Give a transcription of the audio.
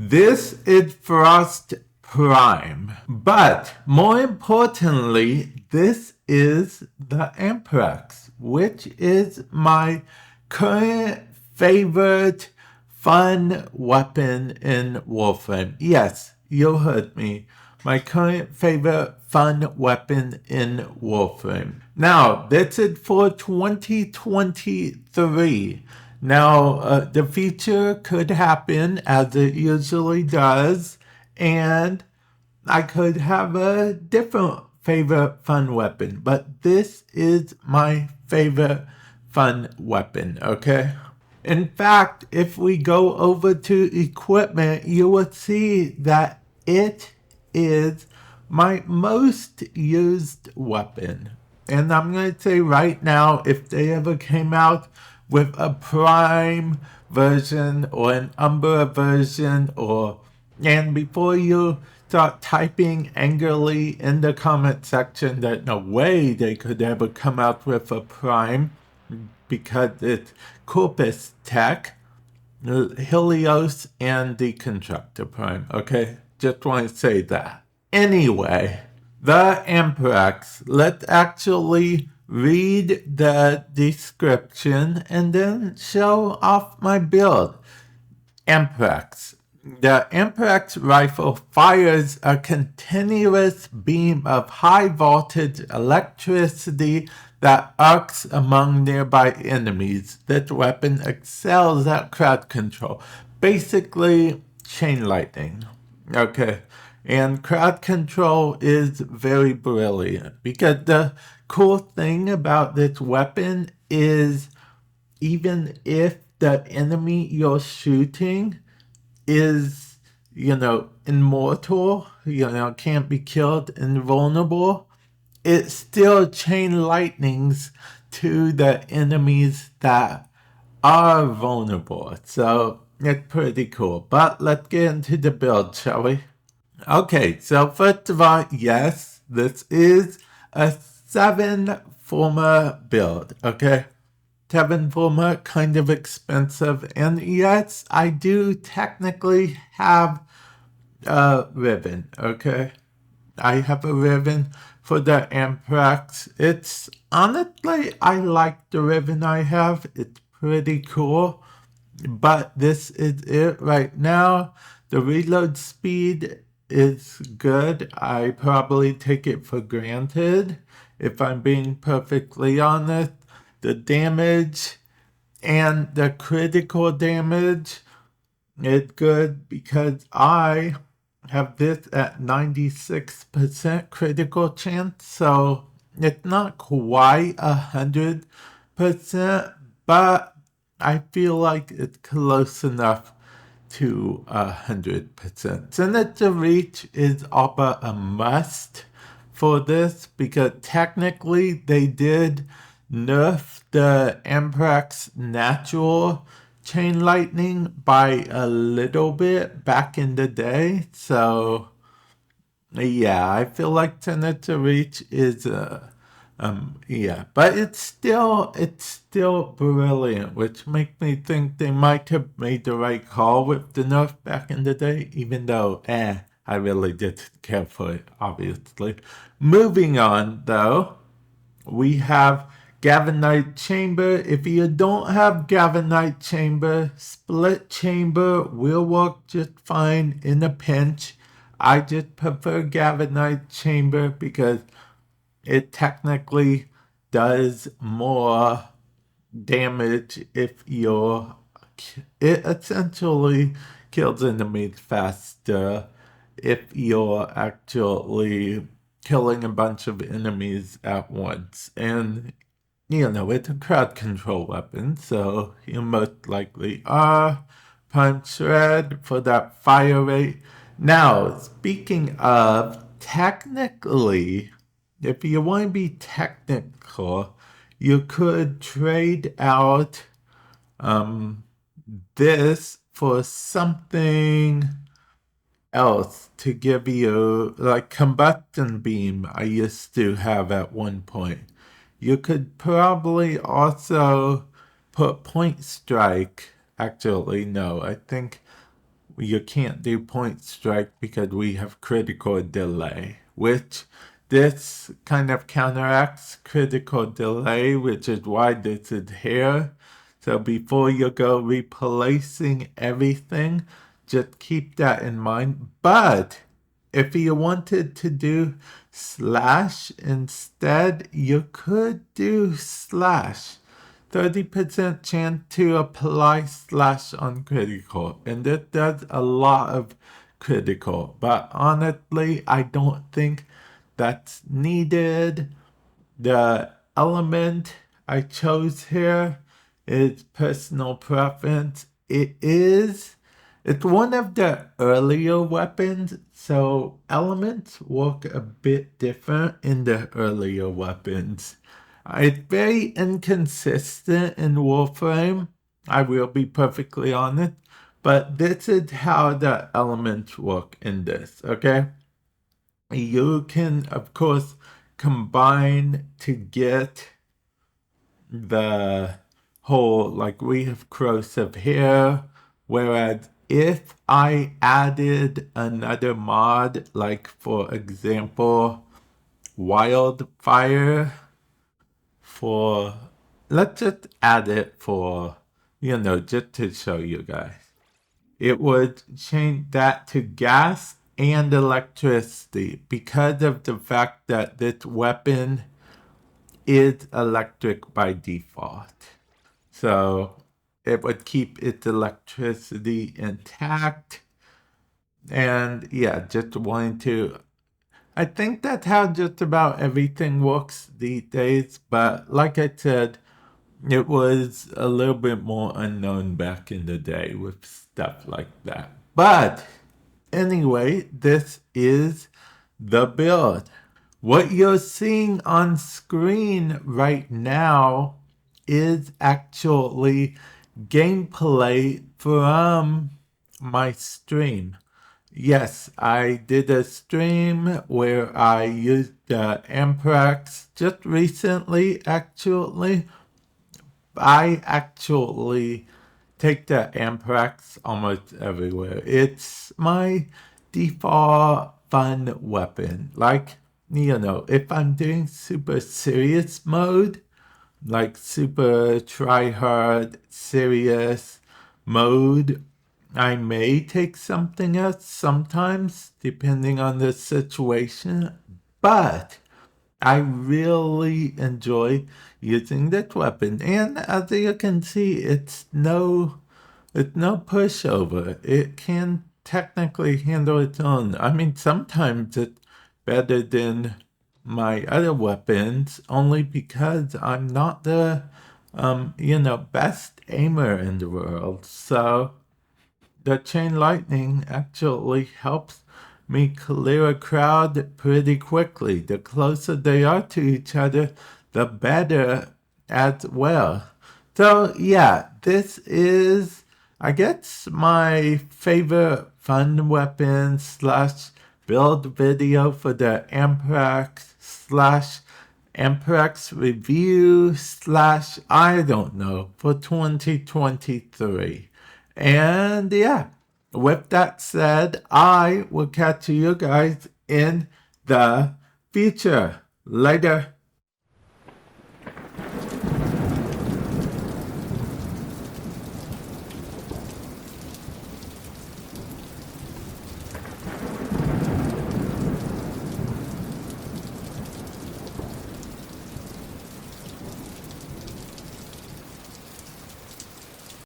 This is Frost Prime, but more importantly, this is the Amprex, which is my current favorite fun weapon in Warframe. Yes, you heard me. My current favorite fun weapon in Warframe. Now, this is for 2023. Now, the feature could happen as it usually does, and I could have a different favorite fun weapon, but this is my favorite fun weapon, okay? In fact, if we go over to equipment, you will see that it is my most used weapon. And I'm going to say right now, if they ever came out with a Prime version or an Umbra version, and before you start typing angrily in the comment section that no way they could ever come out with a Prime because it's Corpus Tech, Helios, and the Constructor Prime, okay? Just want to say that. Anyway, the Amprex, let's actually read the description and then show off my build. Amprex. The Amprex rifle fires a continuous beam of high voltage electricity that arcs among nearby enemies. This weapon excels at crowd control. Basically, chain lightning. Okay. And crowd control is very brilliant because the cool thing about this weapon is even if the enemy you're shooting is, immortal, can't be killed, invulnerable, it still chain lightnings to the enemies that are vulnerable. So it's pretty cool. But let's get into the build, shall we? Okay, so first of all, yes, this is a 7-former build, okay? 7-former, kind of expensive, and yes, I do technically have a ribbon, okay? I have a ribbon for the Amprex. It's, honestly, I like the ribbon I have. It's pretty cool, but this is it right now. The reload speed is good. I probably take it for granted, if I'm being perfectly honest. The damage and the critical damage is good because I have this at 96% critical chance, so it's not quite 100%, but I feel like it's close enough to 100%. Signature reach is all but a must for this because technically they did nerf the Amprex natural chain lightning by a little bit back in the day. So yeah, I feel like signature reach is but it's still brilliant, which makes me think they might have made the right call with the nerf back in the day, even though I really didn't care for it, obviously. Moving on though, we have Galvanite Chamber. If you don't have Galvanite Chamber, Split Chamber will work just fine in a pinch. I just prefer Galvanite Chamber because it technically does more damage if it essentially kills enemies faster if you're actually killing a bunch of enemies at once. And, it's a crowd control weapon, so you most likely are. Punch Shred for that fire rate. Now, speaking of, technically, if you want to be technical, you could trade out this for something else to give you, like Combustion Beam I used to have at one point. You could probably also put Point Strike. Actually, no, I think you can't do point strike because we have critical delay, which this kind of counteracts critical delay, which is why this is here. So before you go replacing everything, just keep that in mind. But if you wanted to do slash instead, you could do slash. 30% chance to apply slash on critical, and it does a lot of critical, but honestly I don't think that's needed. The element I chose here is personal preference. It's one of the earlier weapons, so elements work a bit different in the earlier weapons. It's very inconsistent in Warframe, I will be perfectly honest, but this is how the elements work in this, okay? You can, of course, combine to get the whole, like we have corrosive here, whereas if I added another mod, like for example, wildfire, for, let's just add it for, just to show you guys. It would change that to gas and electricity because of the fact that this weapon is electric by default. So it would keep its electricity intact. And yeah, just wanting to, I think that's how just about everything works these days. But like I said, it was a little bit more unknown back in the day with stuff like that. But anyway, this is the build. What you're seeing on screen right now is actually gameplay from my stream. Yes, I did a stream where I used the Amprex just recently, actually. I actually take the Amprex almost everywhere. It's my default fun weapon. Like, if I'm doing super serious mode, like super try hard serious mode, I may take something else sometimes, depending on the situation, but I really enjoy using this weapon. And as you can see, it's no pushover. It can technically handle its own. I mean, sometimes it's better than my other weapons, only because I'm not the, best aimer in the world. So the chain lightning actually helps me clear a crowd pretty quickly. The closer they are to each other, the better as well. So yeah, this is, I guess, my favorite fun weapon slash build video for the Amprex slash Amprex review slash, I don't know, for 2023. And yeah, with that said, I will catch you guys in the future. Later.